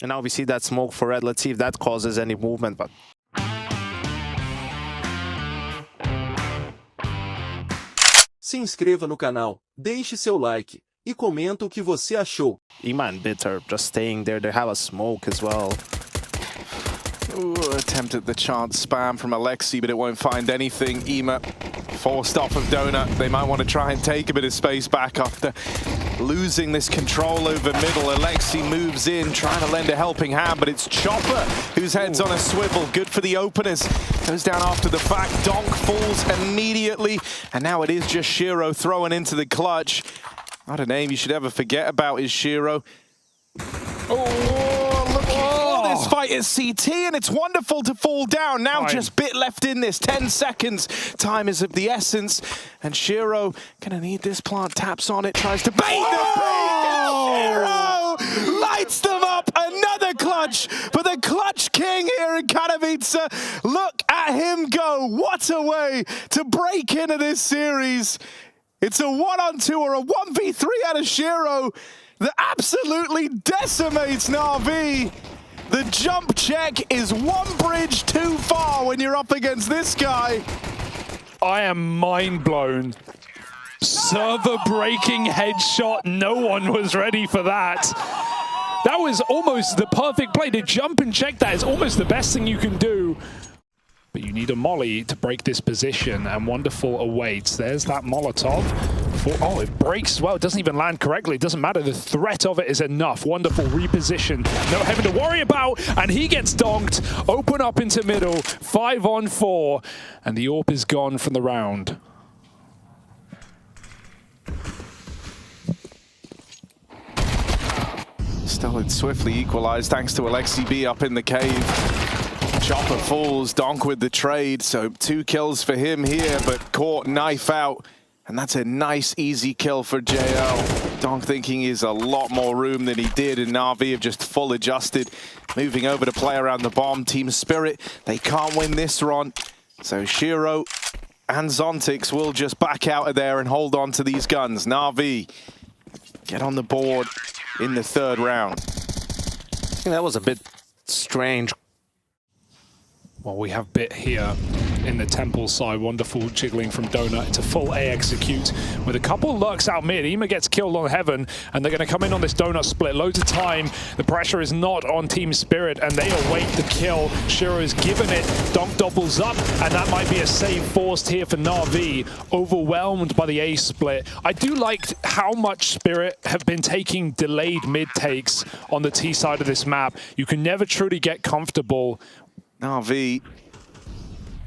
And now we see that smoke for red. Let's see if that causes any movement. But Se inscreva no canal, deixe seu like e comenta o que você achou. IEM and Bit are just staying there. They have a smoke as well. Ooh, attempt at the chance spam from Alexi, but it won't find anything. IEM forced off of Donut. They might want to try and take a bit of space back after losing this control over middle. Alexi moves in, trying to lend a helping hand, but it's Chopper whose head's on a swivel. Good for the openers. Goes down after the fact. Donk falls immediately, and now it is just Shiro throwing into the clutch. Not a name you should ever forget about is Shiro. Oh, look at this fight at CT, and it's wonderful to fall down. Now just bit left in this, 10 seconds. Time is of the essence, and Shiro gonna need this plant, taps on it, tries to bait the break, and Shiro lights them up. Another clutch for the clutch king here in Katowice. Look at him go. What a way to break into this series. It's a 1-on-2 or a 1v3 out of Shiro that absolutely decimates NaVi. The jump check is one bridge too far when you're up against this guy. I am mind blown. Server breaking headshot. No one was ready for that. That was almost the perfect play. To jump and check that is almost the best thing you can do. But you need a molly to break this position, and Wonderful awaits. There's that Molotov. Oh, it breaks well. It doesn't even land correctly. It doesn't matter. The threat of it is enough. Wonderful reposition. No heaven to worry about, and he gets donked. Open up into middle. 5-on-4, and the AWP is gone from the round. Still, it's swiftly equalized thanks to Alexi B up in the cave. Chopper falls, Donk with the trade, so 2 kills for him here, but caught knife out. And that's a nice, easy kill for JL. Donk thinking he's a lot more room than he did, and NaVi have just full adjusted. Moving over to play around the bomb. Team Spirit, they can't win this run. So Shiro and Zontix will just back out of there and hold on to these guns. NaVi get on the board in the 3rd round. I think that was a bit strange. Well, we have Bit here in the temple side. Wonderful jiggling from Donut into full A execute with a couple lurks out mid. IEM gets killed on Heaven, and they're going to come in on this Donut split. Loads of time. The pressure is not on Team Spirit, and they await the kill. Shiro is given it. Donk doubles up, and that might be a save forced here for NaVi. Overwhelmed by the A split. I do like how much Spirit have been taking delayed mid takes on the T side of this map. You can never truly get comfortable. NaVi,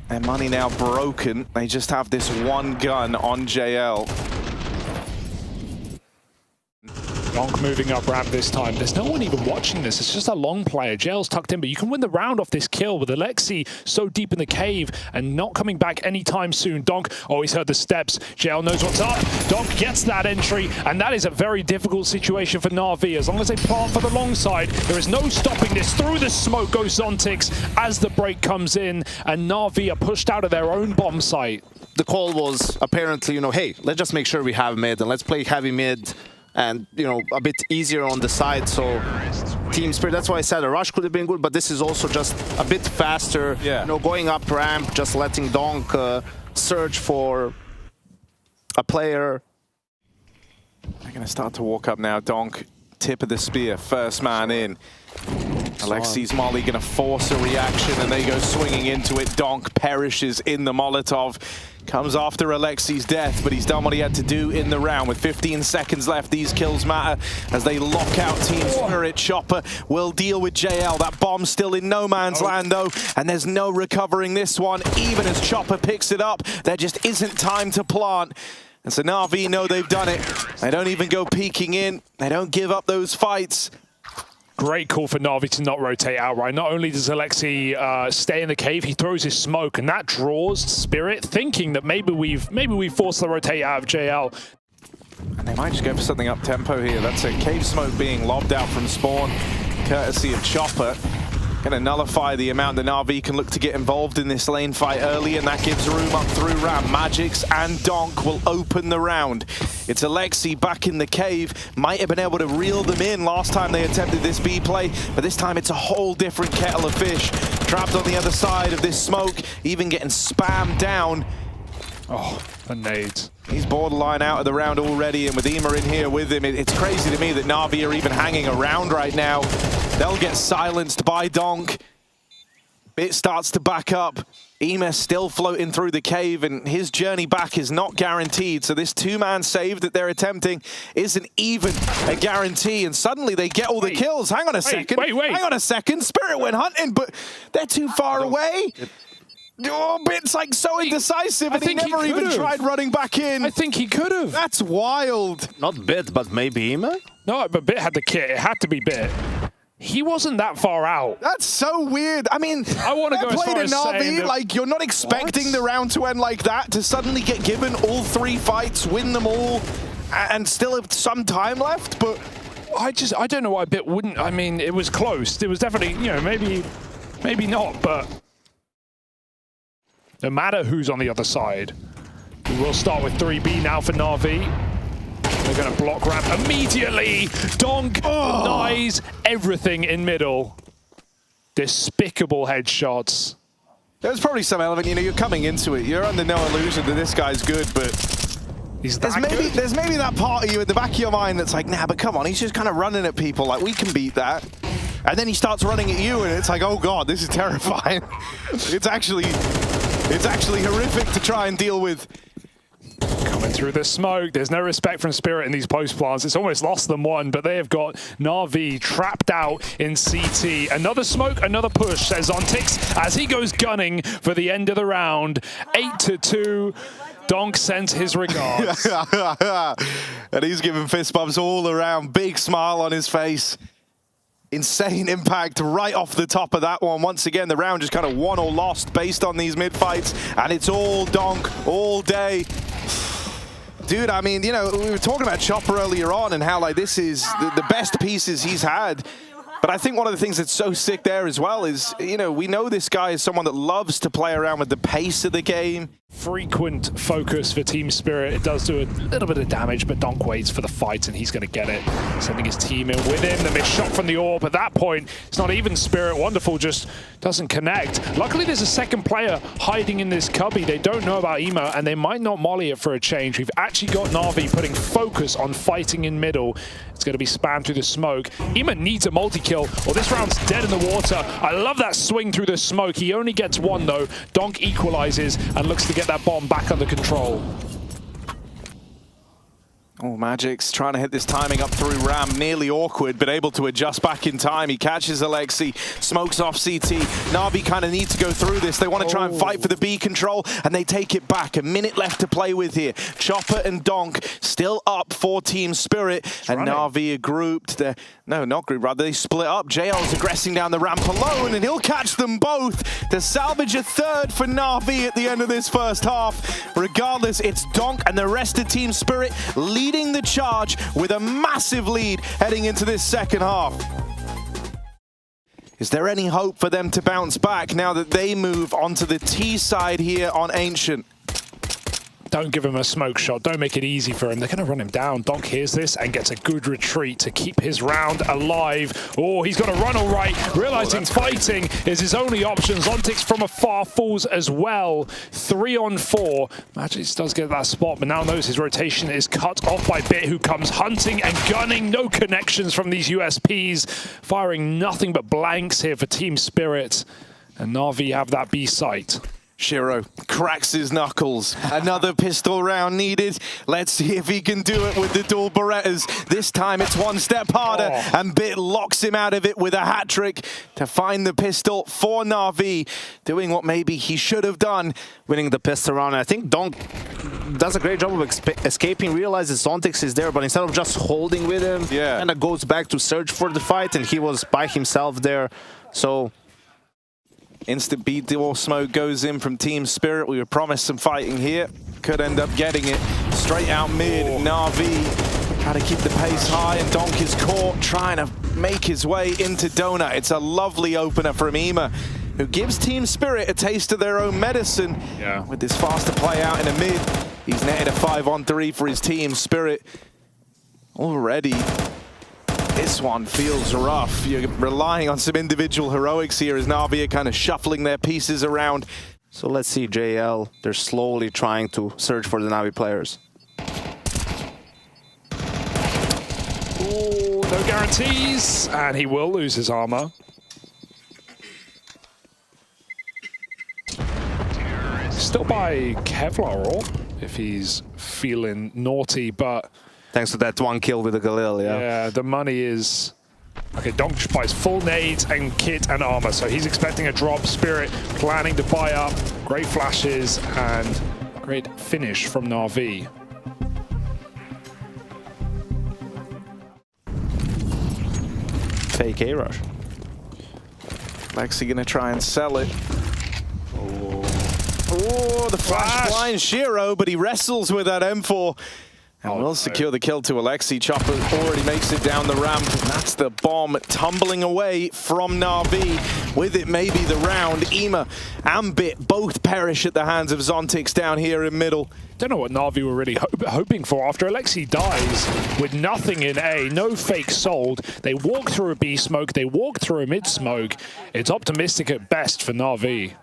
their money now broken. They just have this one gun on JL. Donk moving up ramp this time. There's no one even watching this. It's just a long player. JL's tucked in, but you can win the round off this kill with Alexi so deep in the cave and not coming back anytime soon. Donk always heard the steps. JL knows what's up. Donk gets that entry, and that is a very difficult situation for NaVi. As long as they plant for the long side, there is no stopping this. Through the smoke goes Zontix as the break comes in, and NaVi are pushed out of their own bomb site. The call was apparently, hey, let's just make sure we have mid, and let's play heavy mid. And, a bit easier on the side, so Team Spirit, that's why I said a rush could have been good, but this is also just a bit faster, going up ramp, just letting Donk search for a player. They're going to start to walk up now. Donk, tip of the spear, first man in. Alexi's molly going to force a reaction, and they go swinging into it. Donk perishes in the Molotov. Comes after Alexi's death, but he's done what he had to do in the round. With 15 seconds left, these kills matter as they lock out Team Spirit. Chopper will deal with JL. That bomb's still in no man's land, though, and there's no recovering this one. Even as Chopper picks it up, there just isn't time to plant. And so NaVi know they've done it. They don't even go peeking in. They don't give up those fights. Great call for NaVi to not rotate outright. Not only does Alexi stay in the cave, he throws his smoke, and that draws Spirit, thinking that maybe we've forced the rotate out of JL. And they might just go for something up-tempo here. That's a cave smoke being lobbed out from spawn, courtesy of Chopper. Gonna nullify the amount that NaVi can look to get involved in this lane fight early, and that gives room up through ramp. Magix and Donk will open the round. It's Alexi back in the cave. Might have been able to reel them in last time they attempted this B play, but this time it's a whole different kettle of fish. Trapped on the other side of this smoke, even getting spammed down. Oh, a nade. He's borderline out of the round already, and with Ema in here with him, it's crazy to me that NaVi are even hanging around right now. They'll get silenced by Donk. Bit starts to back up. Ema still floating through the cave, and his journey back is not guaranteed. So this two-man save that they're attempting isn't even a guarantee, and suddenly they get all the kills. Hang on a second. Hang on a second. Spirit went hunting, but they're too far away. Oh, Bit's like so indecisive, and he never even tried running back in. I think he could have. That's wild. Not Bit, but maybe Ema? No, but Bit had the kit. It had to be Bit. He wasn't that far out. That's so weird. I mean, I want to go as far as saying that, like, you're not expecting the round to end like that, to suddenly get given all 3 fights, win them all, and still have some time left, but... I don't know why Bit wouldn't. I mean, it was close. It was definitely, you know, maybe not, but no matter who's on the other side, we will start with 3B now for NaVi. They're going to block ramp immediately. Donk denies everything in middle. Despicable headshots. There's probably some element, you know, you're coming into it. You're under no illusion that this guy's good, but there's maybe that part of you at the back of your mind that's like, nah, but come on, he's just kind of running at people. Like, we can beat that. And then he starts running at you, and it's like, oh god, this is terrifying. It's actually horrific to try and deal with. Coming through the smoke, there's no respect from Spirit in these post plants. It's almost lost them one, but they have got NaVi trapped out in CT. Another smoke, another push, says Zontix as he goes gunning for the end of the round. 8-2. Donk sends his regards. And he's giving fist bumps all around. Big smile on his face. Insane impact right off the top of that one. Once again, the round just kind of won or lost based on these mid-fights, and it's all Donk all day. Dude, I mean, you know, we were talking about Chopper earlier on and how, like, this is the best pieces he's had. But I think one of the things that's so sick there as well is, you know, we know this guy is someone that loves to play around with the pace of the game. Frequent focus for Team Spirit. It does do a little bit of damage, but Donk waits for the fight and he's going to get it. Sending his team in with him. The missed shot from the orb. At that point, it's not even Spirit. Wonderful just doesn't connect. Luckily, there's a second player hiding in this cubby. They don't know about Emo, and they might not molly it for a change. We've actually got NaVi putting focus on fighting in middle. It's going to be spammed through the smoke. Ema needs a multi-kill, or this round's dead in the water. I love that swing through the smoke. He only gets one, though. Donk equalizes and looks to get that bomb back under control. Oh, Magic's trying to hit this timing up through Ram. Nearly awkward, but able to adjust back in time. He catches Alexi, smokes off CT. NaVi kind of need to go through this. They want to try and fight for the B control, and they take it back. A minute left to play with here. Chopper and Donk still up for Team Spirit, and NaVi are grouped. No, not grouped, rather. They split up. JL's aggressing down the ramp alone, and he'll catch them both to salvage a third for NaVi at the end of this first half. Regardless, it's Donk and the rest of Team Spirit leading the charge with a massive lead heading into this second half. Is there any hope for them to bounce back now that they move onto the T side here on Ancient? Don't give him a smoke shot. Don't make it easy for him. They're going to run him down. Donk hears this and gets a good retreat to keep his round alive. Oh, he's got to run all right. Realizing fighting is his only option. Zontix from afar falls as well. 3 on 4. Magix does get that spot, but now knows his rotation is cut off by Bit, who comes hunting and gunning. No connections from these USPs. Firing nothing but blanks here for Team Spirit. And NaVi have that B site. Shiro cracks his knuckles. Another pistol round needed. Let's see if he can do it with the dual Berettas. This time it's one step harder, and Bit locks him out of it with a hat trick to find the pistol for NaVi, doing what maybe he should have done. Winning the pistol round. I think Donk does a great job of escaping, realizes Zontix is there, but instead of just holding with him, kind of goes back to search for the fight, and he was by himself there. So instant beat door smoke goes in from Team Spirit. We were promised some fighting here. Could end up getting it. Straight out mid, NaVi trying to keep the pace high, and Donk is caught trying to make his way into Donut. It's a lovely opener from Ema, who gives Team Spirit a taste of their own medicine. Yeah. With this faster play out in the mid, he's netted a 5-on-3 for his team. Spirit already. This one feels rough. You're relying on some individual heroics here as NaVi are kind of shuffling their pieces around. So let's see JL. They're slowly trying to search for the NaVi players. Ooh, no guarantees, and he will lose his armor. Still by Kevlar Ore, if he's feeling naughty, but... Thanks to that one kill with the Galil, yeah. Yeah, the money is... Okay, Donk just buys full nades and kit and armor, so he's expecting a drop. Spirit planning to buy up. Great flashes and great finish from NaVi. Fake A-rush. Lexi gonna try and sell it. Oh, the flash blinds Shiro, but he wrestles with that M4. And will secure the kill to Alexi. Chopper already makes it down the ramp. And that's the bomb tumbling away from NaVi. With it, maybe the round. Ema and Bit both perish at the hands of Zontix down here in middle. Don't know what NaVi were really hoping for. After Alexi dies with nothing in A, no fake sold, they walk through a B smoke, they walk through a mid smoke. It's optimistic at best for NaVi.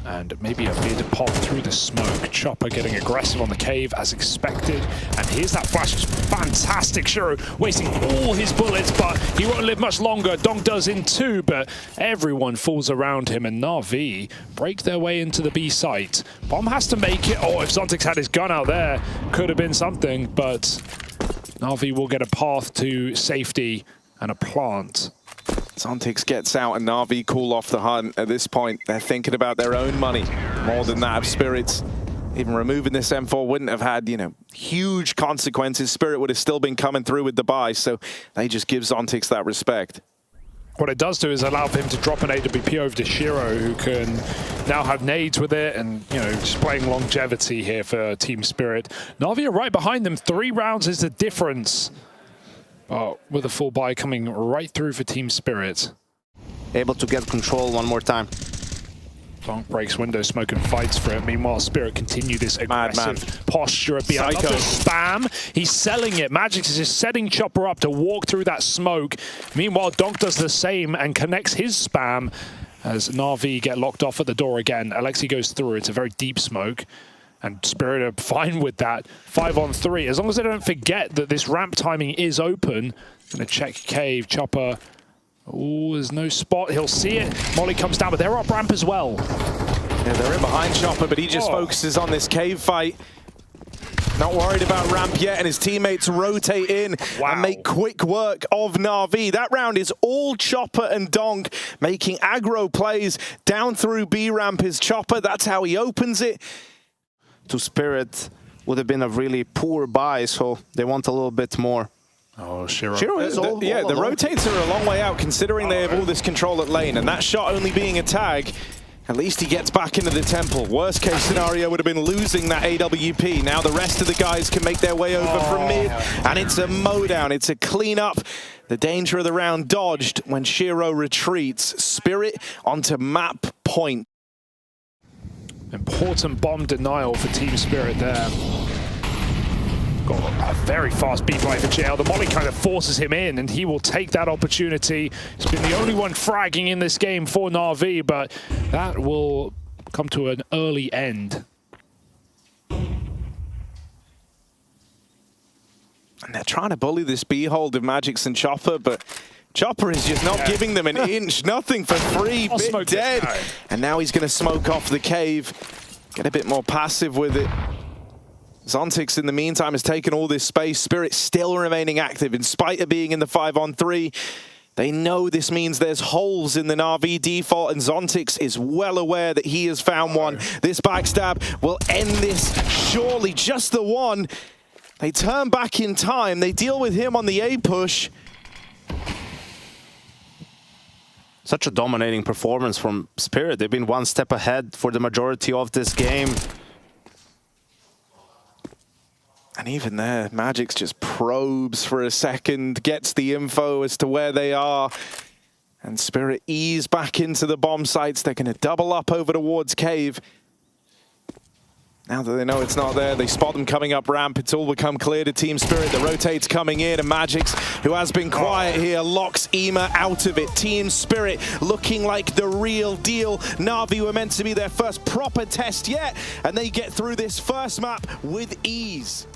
And maybe a mid pop through the smoke. Chopper getting aggressive on the cave as expected. And here's that flash. It's fantastic. Shiro wasting all his bullets, but he won't live much longer. Donk does in two, but everyone falls around him. And NaVi break their way into the B site. Bomb has to make it. Oh, if Zontix had his gun out there, could have been something. But NaVi will get a path to safety and a plant. Zontix gets out and NaVi cool off the hunt. At this point, they're thinking about their own money more than that of Spirit's. Even removing this M4 wouldn't have had, huge consequences. Spirit would have still been coming through with the buy, so they just give Zontix that respect. What it does do is allow him to drop an AWP over to Shiro, who can now have nades with it and, just playing longevity here for Team Spirit. NaVi are right behind them. 3 rounds is the difference. With a full buy coming right through for Team Spirit. Able to get control one more time. Donk breaks window smoke and fights for it. Meanwhile, Spirit continue this aggressive posture at behind. Psycho. Spam. He's selling it. Magic is just setting Chopper up to walk through that smoke. Meanwhile, Donk does the same and connects his spam as NaVi get locked off at the door again. Alexi goes through. It's a very deep smoke. And Spirit are fine with that. 5-on-3. As long as they don't forget that this ramp timing is open. Gonna check cave. Chopper. Oh, there's no spot. He'll see it. Molly comes down, but they're up ramp as well. Yeah, they're in behind Chopper, but he just focuses on this cave fight. Not worried about ramp yet, and his teammates rotate in and make quick work of NaVi. That round is all Chopper and Donk making aggro plays down through B ramp is Chopper. That's how he opens it. To Spirit would have been a really poor buy, so they want a little bit more. Oh, Shiro. Shiro is all the alone. rotates are a long way out considering they have all this control at lane, and that shot only being a tag, at least he gets back into the temple. Worst case scenario would have been losing that AWP. Now the rest of the guys can make their way over from mid, and it's a mowdown, it's a cleanup. The danger of the round dodged when Shiro retreats. Spirit onto map point. Important bomb denial for Team Spirit there. Got a very fast B play for JL. The Molly kind of forces him in, and he will take that opportunity. He's been the only one fragging in this game for NaVi, but that will come to an early end. And they're trying to bully this B hold of Magix and Chopper, but Chopper is just not giving them an inch, nothing for free, Bit dead. And now he's going to smoke off the cave, get a bit more passive with it. Zontix, in the meantime, has taken all this space. Spirit still remaining active in spite of being in the 5-on-3. They know this means there's holes in the NaVi default, and Zontix is well aware that he has found one. This backstab will end this, surely just the one. They turn back in time. They deal with him on the A push. Such a dominating performance from Spirit. They've been one step ahead for the majority of this game. And even there, Magic's just probes for a second, gets the info as to where they are. And Spirit ease back into the bomb sites. They're going to double up over towards Cave. Now that they know it's not there, they spot them coming up ramp. It's all become clear to Team Spirit. The rotate's coming in, and Magix, who has been quiet here, locks EMA out of it. Team Spirit looking like the real deal. NaVi were meant to be their first proper test yet, and they get through this first map with ease.